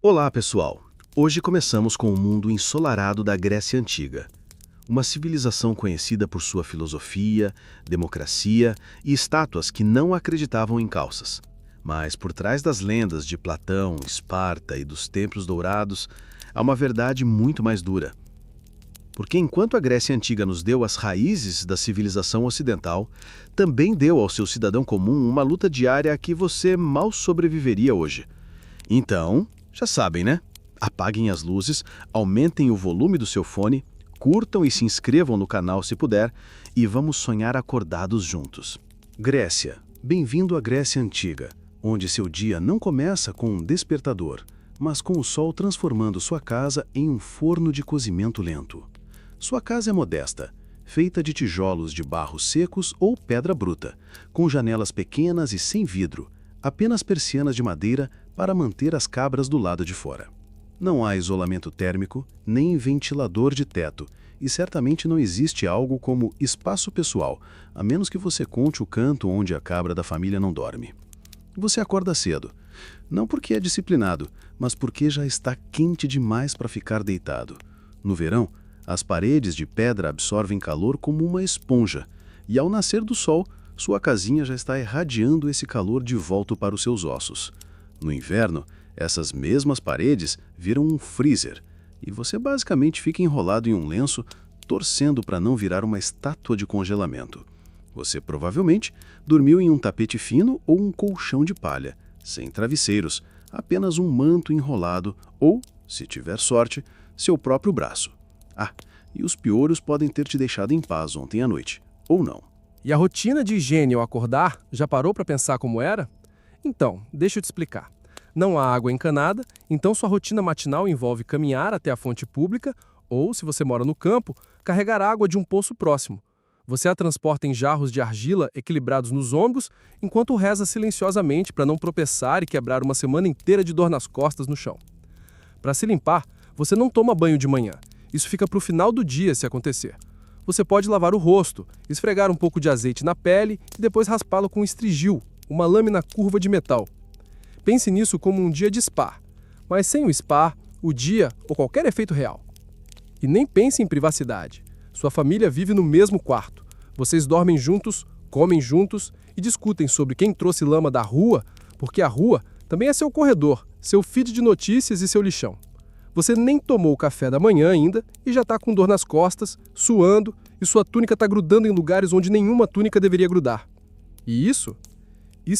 Olá, pessoal! Hoje começamos com o mundo ensolarado da Grécia Antiga. Uma civilização conhecida por sua filosofia, democracia e estátuas que não acreditavam em calças. Mas por trás das lendas de Platão, Esparta e dos templos dourados, há uma verdade muito mais dura. Porque enquanto a Grécia Antiga nos deu as raízes da civilização ocidental, também deu ao seu cidadão comum uma luta diária a que você mal sobreviveria hoje. Então, já sabem, né? Apaguem as luzes, aumentem o volume do seu fone, curtam e se inscrevam no canal se puder, e vamos sonhar acordados juntos. Grécia. Bem-vindo à Grécia Antiga, onde seu dia não começa com um despertador, mas com o sol transformando sua casa em um forno de cozimento lento. Sua casa é modesta, feita de tijolos de barro secos ou pedra bruta, com janelas pequenas e sem vidro, apenas persianas de madeira para manter as cabras do lado de fora. Não há isolamento térmico, nem ventilador de teto, e certamente não existe algo como espaço pessoal, a menos que você conte o canto onde a cabra da família não dorme. Você acorda cedo, não porque é disciplinado, mas porque já está quente demais para ficar deitado. No verão, as paredes de pedra absorvem calor como uma esponja, e ao nascer do sol, sua casinha já está irradiando esse calor de volta para os seus ossos. No inverno, essas mesmas paredes viram um freezer, e você basicamente fica enrolado em um lenço, torcendo para não virar uma estátua de congelamento. Você provavelmente dormiu em um tapete fino ou um colchão de palha, sem travesseiros, apenas um manto enrolado ou, se tiver sorte, seu próprio braço. Ah, e os piolhos podem ter te deixado em paz ontem à noite, ou não. E a rotina de higiene ao acordar, já parou para pensar como era? Então, deixa eu te explicar. Não há água encanada, então sua rotina matinal envolve caminhar até a fonte pública ou, se você mora no campo, carregar água de um poço próximo. Você a transporta em jarros de argila equilibrados nos ombros, enquanto reza silenciosamente para não tropeçar e quebrar uma semana inteira de dor nas costas no chão. Para se limpar, você não toma banho de manhã. Isso fica para o final do dia se acontecer. Você pode lavar o rosto, esfregar um pouco de azeite na pele e depois raspá-lo com um estrigil, uma lâmina curva de metal. Pense nisso como um dia de spa, mas sem o spa, o dia ou qualquer efeito real. E nem pense em privacidade. Sua família vive no mesmo quarto. Vocês dormem juntos, comem juntos e discutem sobre quem trouxe lama da rua, porque a rua também é seu corredor, seu feed de notícias e seu lixão. Você nem tomou o café da manhã ainda e já está com dor nas costas, suando, e sua túnica está grudando em lugares onde nenhuma túnica deveria grudar. E isso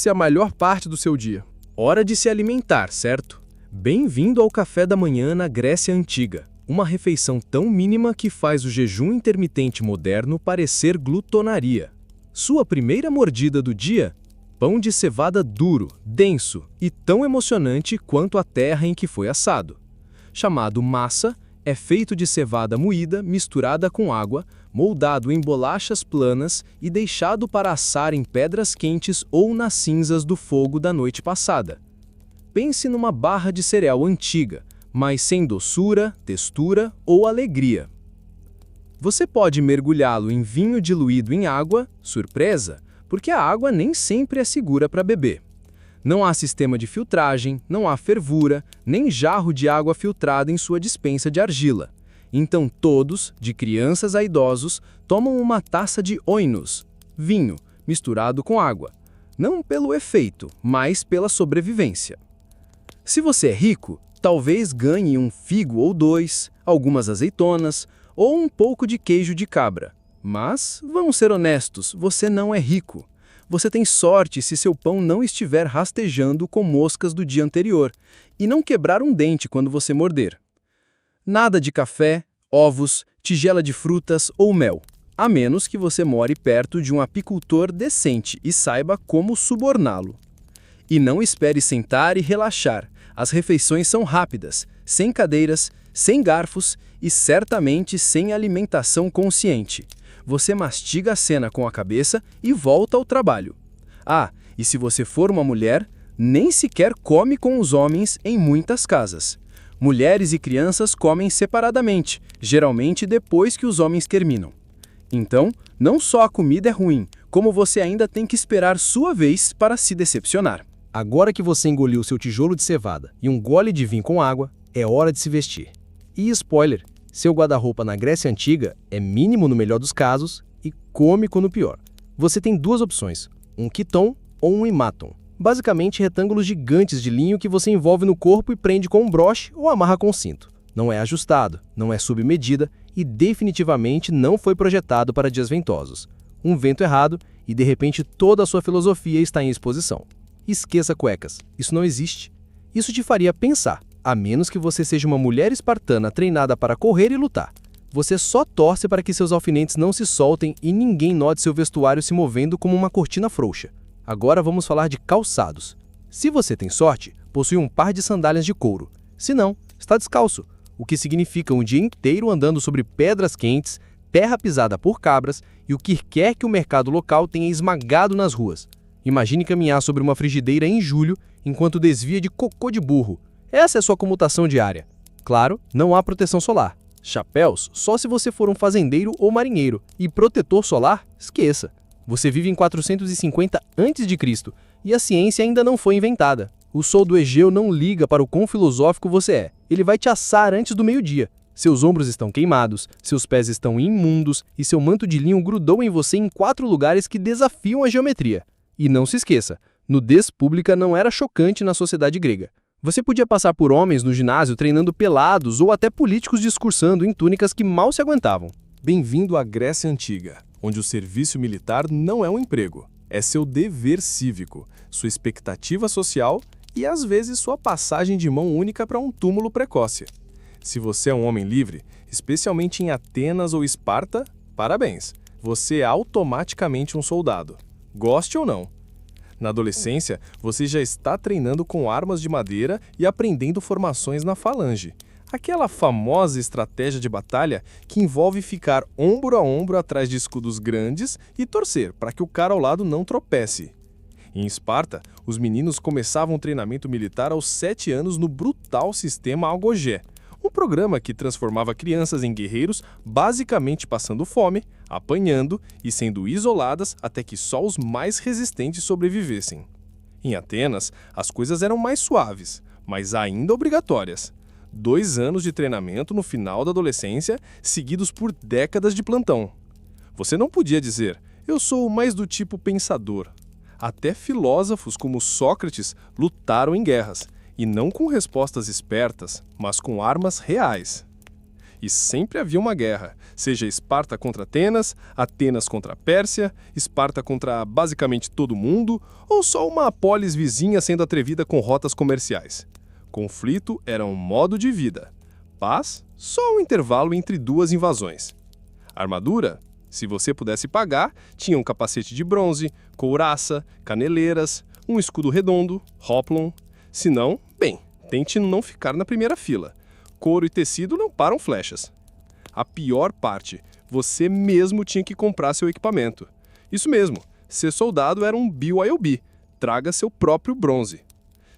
é a melhor parte do seu dia. Hora de se alimentar, certo? Bem-vindo ao café da manhã na Grécia Antiga. Uma refeição tão mínima que faz o jejum intermitente moderno parecer glutonaria. Sua primeira mordida do dia? Pão de cevada duro, denso e tão emocionante quanto a terra em que foi assado. Chamado massa, é feito de cevada moída misturada com água, moldado em bolachas planas e deixado para assar em pedras quentes ou nas cinzas do fogo da noite passada. Pense numa barra de cereal antiga, mas sem doçura, textura ou alegria. Você pode mergulhá-lo em vinho diluído em água, surpresa, porque a água nem sempre é segura para beber. Não há sistema de filtragem, não há fervura, nem jarro de água filtrada em sua despensa de argila. Então todos, de crianças a idosos, tomam uma taça de oinos, vinho, misturado com água. Não pelo efeito, mas pela sobrevivência. Se você é rico, talvez ganhe um figo ou dois, algumas azeitonas ou um pouco de queijo de cabra. Mas, vamos ser honestos, você não é rico. Você tem sorte se seu pão não estiver rastejando com moscas do dia anterior e não quebrar um dente quando você morder. Nada de café, ovos, tigela de frutas ou mel, a menos que você more perto de um apicultor decente e saiba como suborná-lo. E não espere sentar e relaxar. As refeições são rápidas, sem cadeiras, sem garfos e certamente sem alimentação consciente. Você mastiga a cena com a cabeça e volta ao trabalho. Ah, e se você for uma mulher, nem sequer come com os homens em muitas casas. Mulheres e crianças comem separadamente, geralmente depois que os homens terminam. Então, não só a comida é ruim, como você ainda tem que esperar sua vez para se decepcionar. Agora que você engoliu seu tijolo de cevada e um gole de vinho com água, é hora de se vestir. E spoiler, seu guarda-roupa na Grécia Antiga é mínimo no melhor dos casos e cômico no pior. Você tem duas opções, um quiton ou um imaton. Basicamente retângulos gigantes de linho que você envolve no corpo e prende com um broche ou amarra com um cinto. Não é ajustado, não é sob medida e definitivamente não foi projetado para dias ventosos. Um vento errado e de repente toda a sua filosofia está em exposição. Esqueça cuecas, isso não existe. Isso te faria pensar, a menos que você seja uma mulher espartana treinada para correr e lutar. Você só torce para que seus alfinetes não se soltem e ninguém note seu vestuário se movendo como uma cortina frouxa. Agora vamos falar de calçados. Se você tem sorte, possui um par de sandálias de couro. Se não, está descalço, o que significa um dia inteiro andando sobre pedras quentes, terra pisada por cabras e o que quer que o mercado local tenha esmagado nas ruas. Imagine caminhar sobre uma frigideira em julho enquanto desvia de cocô de burro. Essa é sua comutação diária. Claro, não há proteção solar. Chapéus só se você for um fazendeiro ou marinheiro. E protetor solar, esqueça. Você vive em 450 a.C. e a ciência ainda não foi inventada. O sol do Egeu não liga para o quão filosófico você é. Ele vai te assar antes do meio-dia. Seus ombros estão queimados, seus pés estão imundos e seu manto de linho grudou em você em 4 lugares que desafiam a geometria. E não se esqueça, nudez pública não era chocante na sociedade grega. Você podia passar por homens no ginásio treinando pelados ou até políticos discursando em túnicas que mal se aguentavam. Bem-vindo à Grécia Antiga, onde o serviço militar não é um emprego, é seu dever cívico, sua expectativa social e, às vezes, sua passagem de mão única para um túmulo precoce. Se você é um homem livre, especialmente em Atenas ou Esparta, parabéns, você é automaticamente um soldado, goste ou não. Na adolescência, você já está treinando com armas de madeira e aprendendo formações na falange. Aquela famosa estratégia de batalha que envolve ficar ombro a ombro atrás de escudos grandes e torcer para que o cara ao lado não tropece. Em Esparta, os meninos começavam o treinamento militar aos 7 anos no brutal sistema Algogé, um programa que transformava crianças em guerreiros basicamente passando fome, apanhando e sendo isoladas até que só os mais resistentes sobrevivessem. Em Atenas, as coisas eram mais suaves, mas ainda obrigatórias. 2 anos de treinamento no final da adolescência, seguidos por décadas de plantão. Você não podia dizer, eu sou mais do tipo pensador. Até filósofos como Sócrates lutaram em guerras, e não com respostas espertas, mas com armas reais. E sempre havia uma guerra, seja Esparta contra Atenas, Atenas contra a Pérsia, Esparta contra basicamente todo mundo, ou só uma polis vizinha sendo atrevida com rotas comerciais. Conflito era um modo de vida. Paz, só um intervalo entre 2 invasões. Armadura, se você pudesse pagar, tinha um capacete de bronze, couraça, caneleiras, um escudo redondo, hoplon. Se não, bem, tente não ficar na primeira fila. Couro e tecido não param flechas. A pior parte, você mesmo tinha que comprar seu equipamento. Isso mesmo, ser soldado era um BYOB, traga seu próprio bronze.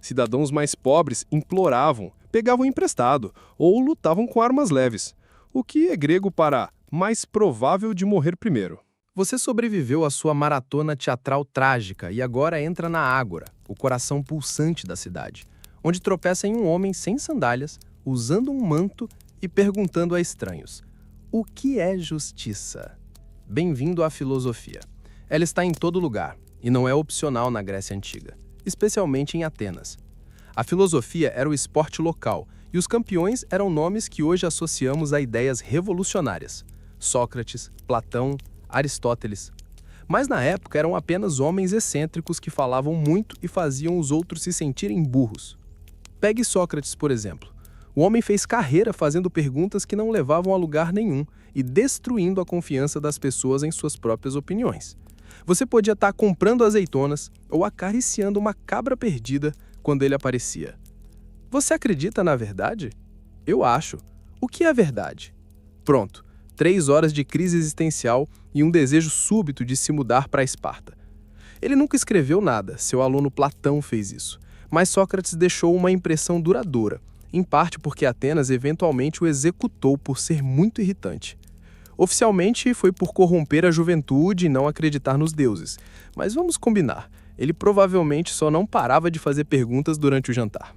Cidadãos mais pobres imploravam, pegavam emprestado ou lutavam com armas leves, o que é grego para mais provável de morrer primeiro. Você sobreviveu à sua maratona teatral trágica e agora entra na Ágora, o coração pulsante da cidade, onde tropeça em um homem sem sandálias, usando um manto e perguntando a estranhos: o que é justiça? Bem-vindo à filosofia. Ela está em todo lugar e não é opcional na Grécia Antiga, especialmente em Atenas. A filosofia era o esporte local e os campeões eram nomes que hoje associamos a ideias revolucionárias: Sócrates, Platão, Aristóteles. Mas na época eram apenas homens excêntricos que falavam muito e faziam os outros se sentirem burros. Pegue Sócrates, por exemplo. O homem fez carreira fazendo perguntas que não levavam a lugar nenhum e destruindo a confiança das pessoas em suas próprias opiniões. Você podia estar comprando azeitonas ou acariciando uma cabra perdida quando ele aparecia. Você acredita na verdade? Eu acho. O que é verdade? Pronto. 3 horas de crise existencial e um desejo súbito de se mudar para Esparta. Ele nunca escreveu nada, seu aluno Platão fez isso, mas Sócrates deixou uma impressão duradoura, em parte porque Atenas eventualmente o executou por ser muito irritante. Oficialmente foi por corromper a juventude e não acreditar nos deuses, mas vamos combinar, Ele provavelmente só não parava de fazer perguntas durante o jantar.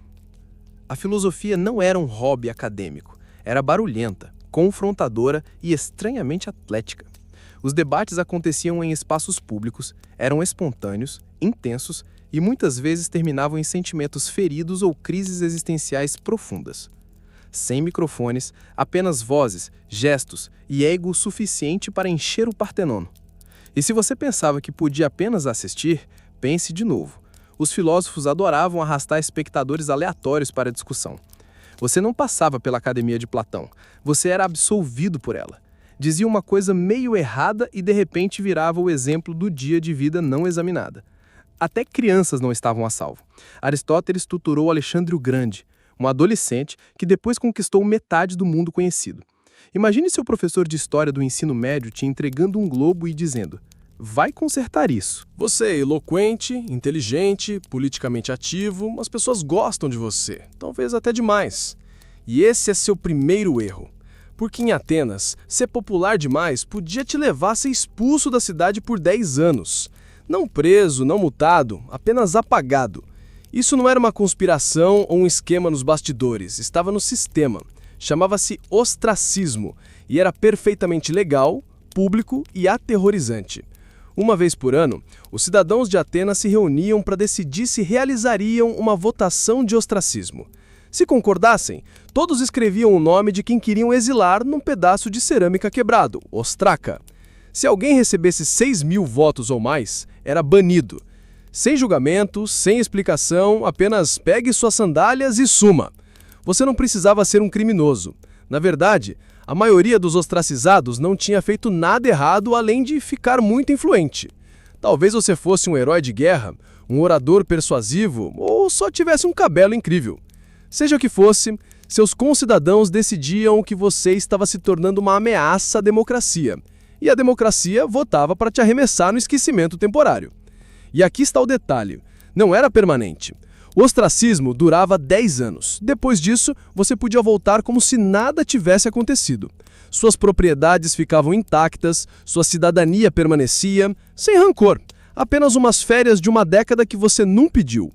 A filosofia não era um hobby acadêmico, era barulhenta, confrontadora e estranhamente atlética. Os debates aconteciam em espaços públicos, eram espontâneos, intensos e muitas vezes terminavam em sentimentos feridos ou crises existenciais profundas. Sem microfones, apenas vozes, gestos e ego suficiente para encher o Partenono. E se você pensava que podia apenas assistir, pense de novo. Os filósofos adoravam arrastar espectadores aleatórios para a discussão. Você não passava pela academia de Platão, você era absolvido por ela. Dizia uma coisa meio errada e de repente virava o exemplo do dia de vida não examinada. Até crianças não estavam a salvo. Aristóteles tutorou Alexandre o Grande, um adolescente que depois conquistou metade do mundo conhecido. Imagine seu professor de história do ensino médio te entregando um globo e dizendo: vai consertar isso. Você é eloquente, inteligente, politicamente ativo, as pessoas gostam de você, talvez até demais. E esse é seu primeiro erro. Porque em Atenas, ser popular demais podia te levar a ser expulso da cidade por 10 anos. Não preso, não multado, apenas apagado. Isso não era uma conspiração ou um esquema nos bastidores, estava no sistema. Chamava-se ostracismo e era perfeitamente legal, público e aterrorizante. Uma vez por ano, os cidadãos de Atenas se reuniam para decidir se realizariam uma votação de ostracismo. Se concordassem, todos escreviam o nome de quem queriam exilar num pedaço de cerâmica quebrado, ostraca. Se alguém recebesse 6.000 votos ou mais, era banido. Sem julgamento, sem explicação, apenas pegue suas sandálias e suma. Você não precisava ser um criminoso. Na verdade, a maioria dos ostracizados não tinha feito nada errado além de ficar muito influente. Talvez você fosse um herói de guerra, um orador persuasivo ou só tivesse um cabelo incrível. Seja o que fosse, seus concidadãos decidiam que você estava se tornando uma ameaça à democracia. E a democracia votava para te arremessar no esquecimento temporário. E aqui está o detalhe: não era permanente. O ostracismo durava 10 anos. Depois disso, você podia voltar como se nada tivesse acontecido. Suas propriedades ficavam intactas, sua cidadania permanecia, sem rancor. Apenas umas férias de uma década que você não pediu.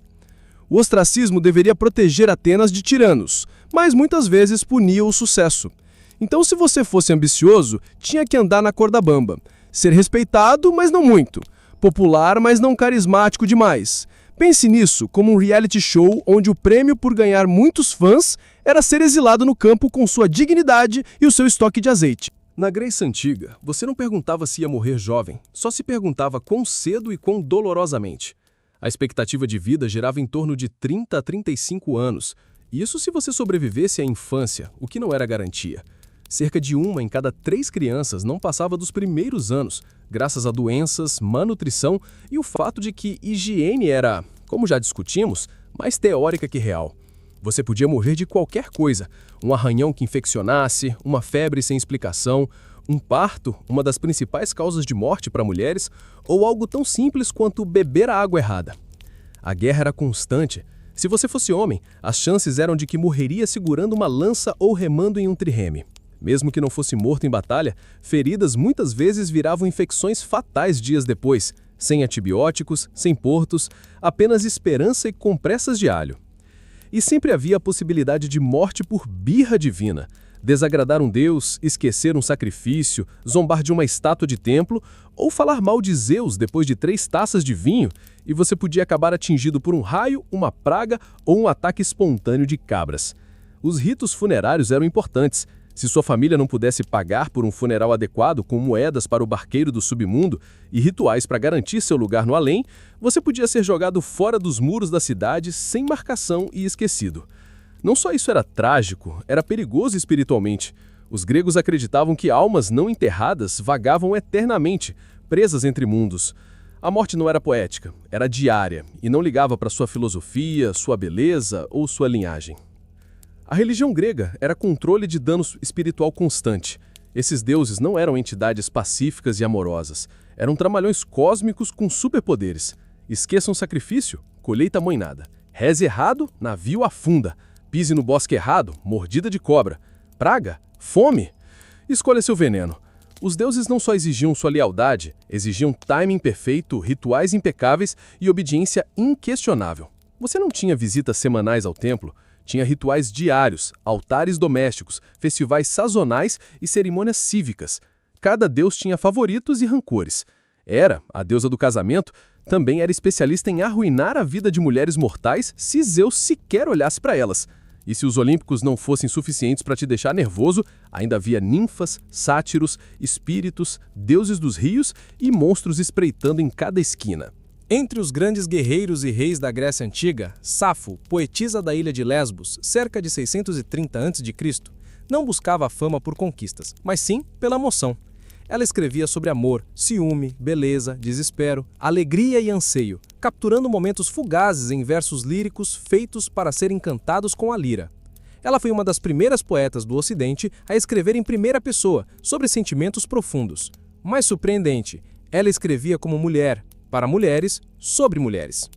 O ostracismo deveria proteger Atenas de tiranos, mas muitas vezes punia o sucesso. Então, se você fosse ambicioso, tinha que andar na corda bamba. Ser respeitado, mas não muito. Popular, mas não carismático demais. Pense nisso como um reality show onde o prêmio por ganhar muitos fãs era ser exilado no campo com sua dignidade e o seu estoque de azeite. Na Grécia Antiga, você não perguntava se ia morrer jovem, só se perguntava quão cedo e quão dolorosamente. A expectativa de vida girava em torno de 30 a 35 anos. Isso se você sobrevivesse à infância, o que não era garantia. Cerca de 1 em cada 3 crianças não passava dos primeiros anos, graças a doenças, má nutrição e o fato de que higiene era, como já discutimos, mais teórica que real. Você podia morrer de qualquer coisa, um arranhão que infeccionasse, uma febre sem explicação, um parto, uma das principais causas de morte para mulheres, ou algo tão simples quanto beber a água errada. A guerra era constante. Se você fosse homem, as chances eram de que morreria segurando uma lança ou remando em um trireme. Mesmo que não fosse morto em batalha, feridas muitas vezes viravam infecções fatais dias depois, sem antibióticos, sem portos, apenas esperança e compressas de alho. E sempre havia a possibilidade de morte por birra divina. Desagradar um deus, esquecer um sacrifício, zombar de uma estátua de templo ou falar mal de Zeus depois de 3 taças de vinho e você podia acabar atingido por um raio, uma praga ou um ataque espontâneo de cabras. Os ritos funerários eram importantes. Se sua família não pudesse pagar por um funeral adequado com moedas para o barqueiro do submundo e rituais para garantir seu lugar no além, você podia ser jogado fora dos muros da cidade sem marcação e esquecido. Não só isso era trágico, era perigoso espiritualmente. Os gregos acreditavam que almas não enterradas vagavam eternamente, presas entre mundos. A morte não era poética, era diária e não ligava para sua filosofia, sua beleza ou sua linhagem. A religião grega era controle de dano espiritual constante. Esses deuses não eram entidades pacíficas e amorosas, eram tramalhões cósmicos com superpoderes. Esqueça um sacrifício, colheita moinada. Reze errado, navio afunda. Pise no bosque errado, mordida de cobra. Praga? Fome? Escolha seu veneno. Os deuses não só exigiam sua lealdade, exigiam timing perfeito, rituais impecáveis e obediência inquestionável. Você não tinha visitas semanais ao templo, tinha rituais diários, altares domésticos, festivais sazonais e cerimônias cívicas. Cada deus tinha favoritos e rancores. Hera, a deusa do casamento, também era especialista em arruinar a vida de mulheres mortais se Zeus sequer olhasse para elas. E se os olímpicos não fossem suficientes para te deixar nervoso, ainda havia ninfas, sátiros, espíritos, deuses dos rios e monstros espreitando em cada esquina. Entre os grandes guerreiros e reis da Grécia Antiga, Safo, poetisa da ilha de Lesbos, cerca de 630 a.C., não buscava a fama por conquistas, mas sim pela emoção. Ela escrevia sobre amor, ciúme, beleza, desespero, alegria e anseio, capturando momentos fugazes em versos líricos feitos para serem cantados com a lira. Ela foi uma das primeiras poetas do Ocidente a escrever em primeira pessoa, sobre sentimentos profundos. Mais surpreendente, ela escrevia como mulher, para mulheres, sobre mulheres.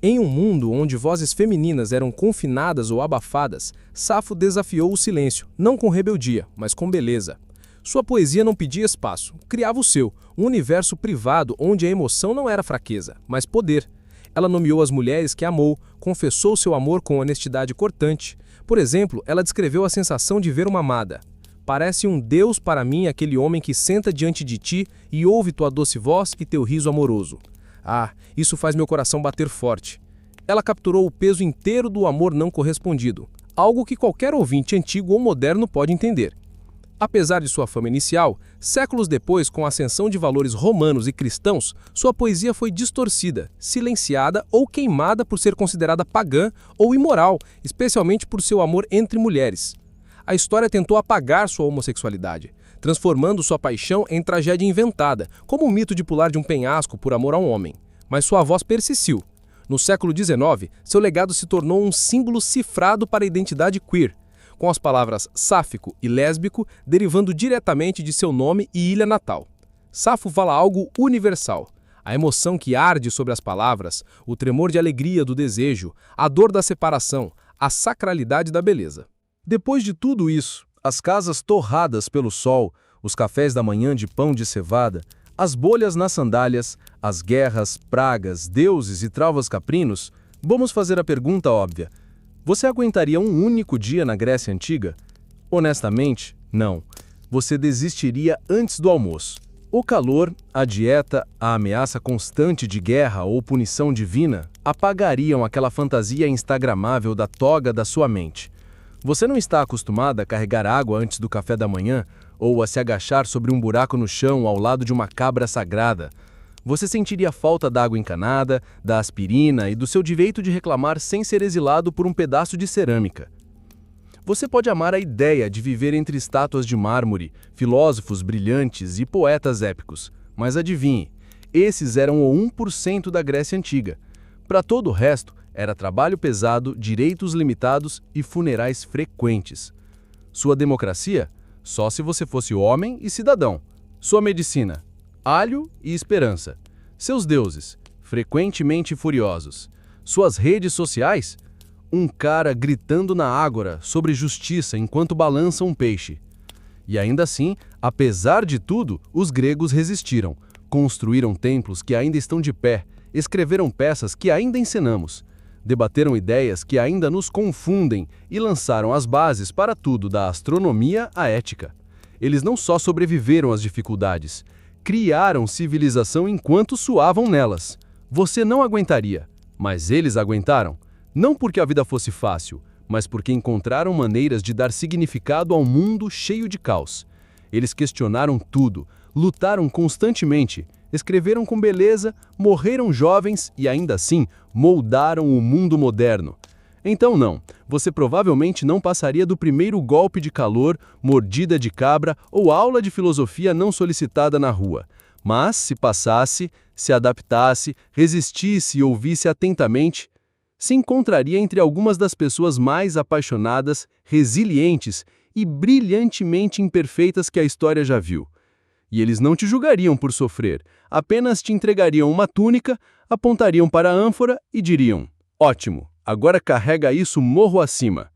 Em um mundo onde vozes femininas eram confinadas ou abafadas, Safo desafiou o silêncio, não com rebeldia, mas com beleza. Sua poesia não pedia espaço, criava o seu, um universo privado onde a emoção não era fraqueza, mas poder. Ela nomeou as mulheres que amou, confessou seu amor com honestidade cortante. Por exemplo, ela descreveu a sensação de ver uma amada. Parece um deus para mim aquele homem que senta diante de ti e ouve tua doce voz e teu riso amoroso. Ah, isso faz meu coração bater forte. Ela capturou o peso inteiro do amor não correspondido, algo que qualquer ouvinte antigo ou moderno pode entender. Apesar de sua fama inicial, séculos depois, com a ascensão de valores romanos e cristãos, sua poesia foi distorcida, silenciada ou queimada por ser considerada pagã ou imoral, especialmente por seu amor entre mulheres. A história tentou apagar sua homossexualidade, transformando sua paixão em tragédia inventada, como o mito de pular de um penhasco por amor a um homem. Mas sua voz persistiu. No século XIX, seu legado se tornou um símbolo cifrado para a identidade queer, com as palavras sáfico e lésbico derivando diretamente de seu nome e ilha natal. Safo fala algo universal. A emoção que arde sobre as palavras, o tremor de alegria do desejo, a dor da separação, a sacralidade da beleza. Depois de tudo isso, as casas torradas pelo sol, os cafés da manhã de pão de cevada, as bolhas nas sandálias, as guerras, pragas, deuses e trovas caprinos, vamos fazer a pergunta óbvia. Você aguentaria um único dia na Grécia Antiga? Honestamente, não. Você desistiria antes do almoço. O calor, a dieta, a ameaça constante de guerra ou punição divina apagariam aquela fantasia instagramável da toga da sua mente. Você não está acostumada a carregar água antes do café da manhã ou a se agachar sobre um buraco no chão ao lado de uma cabra sagrada. Você sentiria falta da água encanada, da aspirina e do seu direito de reclamar sem ser exilado por um pedaço de cerâmica. Você pode amar a ideia de viver entre estátuas de mármore, filósofos brilhantes e poetas épicos, mas adivinhe, esses eram o 1% da Grécia Antiga. Para todo o resto, era trabalho pesado, direitos limitados e funerais frequentes. Sua democracia? Só se você fosse homem e cidadão. Sua medicina? Alho e esperança. Seus deuses, frequentemente furiosos. Suas redes sociais? Um cara gritando na ágora sobre justiça enquanto balança um peixe. E ainda assim, apesar de tudo, os gregos resistiram. Construíram templos que ainda estão de pé, escreveram peças que ainda encenamos, debateram ideias que ainda nos confundem e lançaram as bases para tudo, da astronomia à ética. Eles não só sobreviveram às dificuldades, criaram civilização enquanto suavam nelas. Você não aguentaria, mas eles aguentaram. Não porque a vida fosse fácil, mas porque encontraram maneiras de dar significado ao mundo cheio de caos. Eles questionaram tudo, lutaram constantemente, escreveram com beleza, morreram jovens e ainda assim moldaram o mundo moderno. Então não, você provavelmente não passaria do primeiro golpe de calor, mordida de cabra ou aula de filosofia não solicitada na rua. Mas se passasse, se adaptasse, resistisse e ouvisse atentamente, se encontraria entre algumas das pessoas mais apaixonadas, resilientes e brilhantemente imperfeitas que a história já viu. E eles não te julgariam por sofrer, apenas te entregariam uma túnica, apontariam para a ânfora e diriam: ótimo, agora carrega isso morro acima.